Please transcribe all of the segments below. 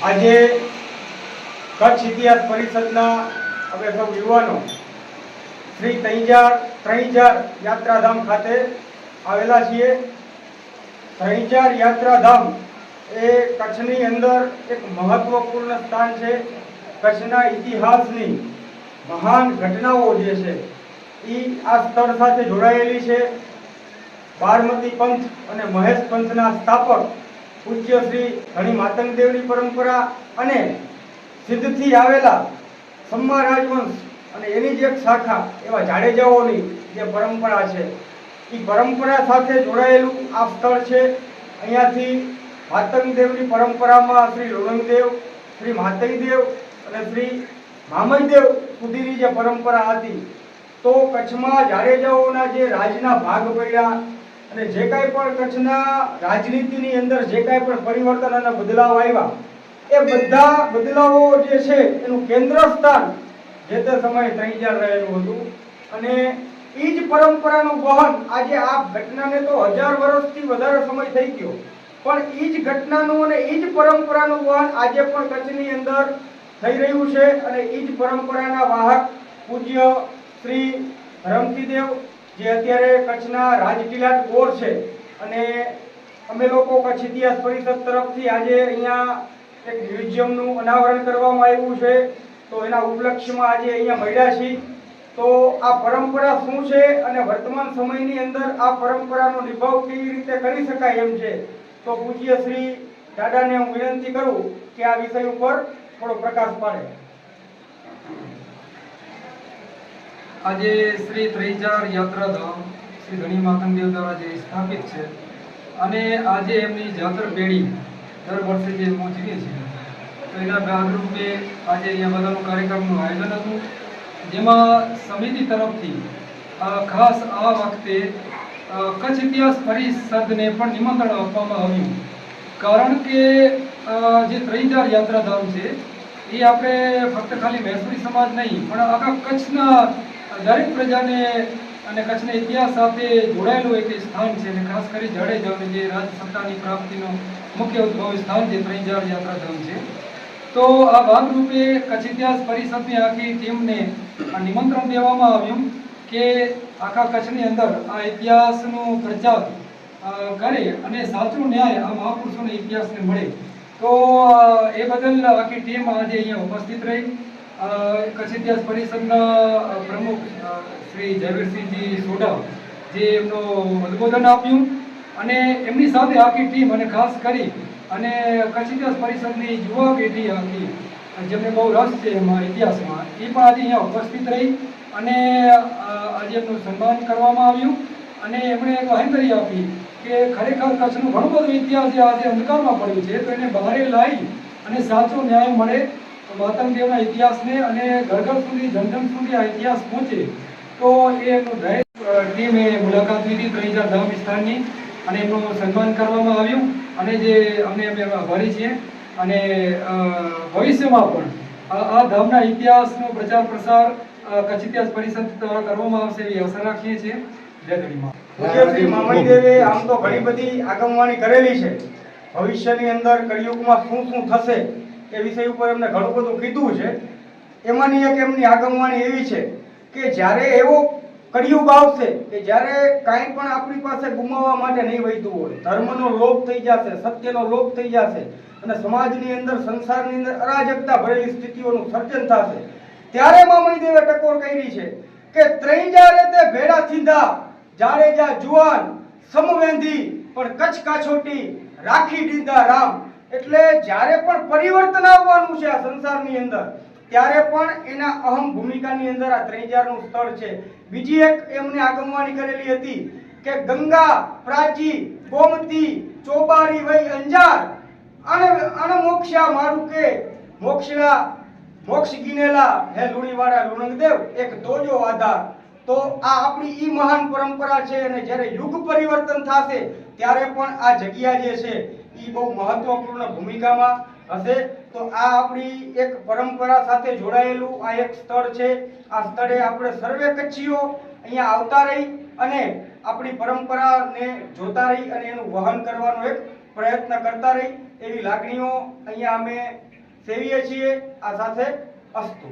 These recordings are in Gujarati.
આજે કચ્છ ઇતિહાસ પરિષદના અમે સૌ યુવાનો શ્રી ત્રણજાર યાત્રાધામ ખાતે આવેલા છીએ। ત્રણજાર યાત્રાધામ એ કચ્છની અંદર એક મહત્વપૂર્ણ સ્થાન છે। કચ્છના ઇતિહાસની મહાન ઘટનાઓ જે છે એ આ સ્થળ સાથે જોડાયેલી છે। બારમતી પંથ અને મહેશ પંથના સ્થાપક પૂજ્ય શ્રી ધણી માતંગદેવની પરંપરા અને સિદ્ધથી આવેલા સમા રાજવંશ અને એની જ એક શાખા એવા જાડેજાઓની જે પરંપરા છે એ પરંપરા સાથે જોડાયેલું આ સ્થળ છે। અહીંયાથી માતંગદેવની પરંપરામાં શ્રી લુણંગદેવ, શ્રી માતૈદેવ અને શ્રી મામૈદેવ સુધીની જે પરંપરા હતી, તો કચ્છમાં જાડેજાઓના જે રાજના ભાગ પડ્યા અને જે કાંઈ પણ કચ્છના રાજનીતિની અંદર જે કાંઈ પણ પરિવર્તન અને બદલાવ આવ્યા, એ બધા બદલાવો જે છે એનું કેન્દ્ર સ્થાન જે તે સમયે ત્રણજાર રહેલું હતું। અને એ જ પરંપરાનું વહન આજે આ ઘટનાને તો 1000 વર્ષથી વધારે સમય થઈ ગયો, પણ એ જ ઘટનાનું અને એ જ પરંપરાનું વહન આજે પણ કચ્છની અંદર થઈ રહ્યું છે। અને એ જ પરંપરાના વાહક પૂજ્ય શ્રી ધરમસિંહદેવ જે અત્યારે કચ્છના રાજકિલાટ ગોર છે, અને અમે લોકો કચ્છ ઇતિહાસ પરિષદ તરફથી આજે અહીંયા એક મ્યુઝિયમનું અનાવરણ કરવામાં આવ્યું છે, તો એના ઉપલક્ષ્યમાં આજે અહીંયા મળ્યા છીએ। તો આ પરંપરા શું છે અને વર્તમાન સમયની અંદર આ પરંપરાનો નિભાવ કેવી રીતે કરી શકાય એમ છે, તો પૂજ્ય શ્રી દાદાને હું વિનંતી કરું કે આ વિષય ઉપર થોડો પ્રકાશ પાડે। આજે શ્રી ત્રણજાર યાત્રાધામ શ્રી ધણી માતંગદેવ દ્વારા જે સ્થાપિત છે, અને આજે એમની જાતર પેઢી દર વર્ષે જે ઉજવીએ છીએ, તો એના ભાગરૂપે આજે અહીંયા બધાનું કાર્યક્રમનું આયોજન હતું, જેમાં સમિતિ તરફથી ખાસ આ વખતે કચ્છ ઇતિહાસ પરિષદને પણ નિમંત્રણ આપવામાં આવ્યું, કારણ કે જે ત્રણજાર યાત્રાધામ છે એ આપણે ફક્ત ખાલી મહેસૂરી સમાજ નહીં પણ આખા કચ્છના દરેક પ્રજાને અને કચ્છના ઇતિહાસ સાથે જોડાયેલું એક સ્થાન છે, અને ખાસ કરી જાડેજાઓને જે રાજસત્તાની પ્રાપ્તિનું મુખ્ય ઉદ્ભવ સ્થાન જે ત્રણજાર યાત્રાધામ છે। તો આ ભાગરૂપે કચ્છ ઇતિહાસ પરિષદની આખી ટીમને નિમંત્રણ દેવામાં આવ્યું કે આખા કચ્છની અંદર આ ઇતિહાસનો પ્રચાર કરે અને સાચો ન્યાય આ મહાપુરુષોના ઇતિહાસને મળે। તો એ બદલ આખી ટીમ આજે અહીંયા ઉપસ્થિત રહી। કચ્છ ઇતિહાસ પરિષદના પ્રમુખ શ્રી જયવીરસિંહજી સોઢા જે એમનું ઉદ્બોધન આપ્યું, અને એમની સાથે આખી ટીમ અને ખાસ કરી અને કચ્છ ઇતિહાસ પરિષદની યુવા પેઢી આખી જેમને બહુ રસ છે એમાં ઇતિહાસમાં, એ પણ આજે અહીંયા ઉપસ્થિત રહી અને આજે એમનું સન્માન કરવામાં આવ્યું, અને એમણે એક બાંહેધરી આપી કે ખરેખર કચ્છનું ઘણું બધું ઇતિહાસ આજે અંધકારમાં પડ્યું છે, તો એને બહાર લાવી અને સાચો ન્યાય મળે, માતંગદેવના ઇતિહાસને અને ઘર ઘર સુધી જન સુધી આ ઇતિહાસ પહોંચે, તો એ એમનું ટીમે મુલાકાત લીધી ત્રણજાર ધામ વિસ્તારની, અને એમનું સન્માન કરવામાં આવ્યું, અને જે અમે આભારી છીએ। અને ભવિષ્યમાં પણ આ ધામના ઇતિહાસનો પ્રચાર પ્રસાર કચ્છ ઇતિહાસ પરિષદ દ્વારા કરવામાં આવશે એવી આશા રાખીએ છીએ। જય ધણીમાં। પૂજ્ય શ્રી મામૈદેવે આમ તો ઘણી બધી આગમવાણી કરેલી છે, ભવિષ્યની અંદર કળિયુગમાં શું શું થશે એ વિષય ઉપર એમને ઘણું બધું કીધું છે। એમાંની એક એમની આગમવાણી એવી છે કે જ્યારે એવો કળિયુગ આવશે કે જ્યારે કાંઈ પણ આપણી પાસે ગુમાવવા માટે નહીં વહીતું હોય, ધર્મનો લોપ થઈ જશે, સત્યનો લોપ થઈ જશે, અને સમાજની અંદર સંસારની અંદર અરાજકતા ભરેલી સ્થિતિઓનું સર્જન થશે, ત્યારે મામૈદેવે ટકોર કરી છે કે ત્રણજારે તે ભેડા થીંધા, જાડેજા જુવાન સમવેંધી પણ કચ્છ કાછોટી રાખી દીધા રામ। એટલે જ્યારે પણ પરિવર્તન આવવાનું છે આ સંસારની અંદર, ત્યારે પણ એના અહમ ભૂમિકાની અંદર આ ત્રણજારનું સ્થળ છે। બીજી એક એમને આગમવાણી કરેલી હતી કે ગંગા, પ્રાચી, ગોમતી, ચોબારી વઈ અંજાર અણમોક્ષા મારું કે મોક્ષલા મોક્ષ ગિનેલા હે લુણીવાળા લુણંગદેવ એક તોજો આધાર। તો આ આપણી ઈ મહાન પરંપરા છે, અને જ્યારે યુગ પરિવર્તન થશે ત્યારે પણ આ જગ્યા જે છે એ બહુ મહત્વપૂર્ણ ભૂમિકામાં હશે। તો આ આપણી એક પરંપરા સાથે જોડાયેલું આ એક સ્થળ છે। આ સ્થળે આપણે સર્વે કચ્છીઓ અહીંયા આવતા રહી અને આપણી પરંપરાને જોતા રહી અને એનું વહન કરવાનો એક પ્રયત્ન કરતા રહી। એવી લાગણીઓ અહીંયા અમે સેવીએ છીએ. આ સાથે અસ્તુ.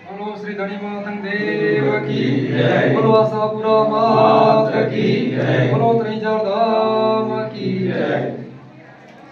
બોલો શ્રી ધણી માતંગ દેવ કી જય. બોલો આશાપુરા માત કી જય. બોલો ત્રીજા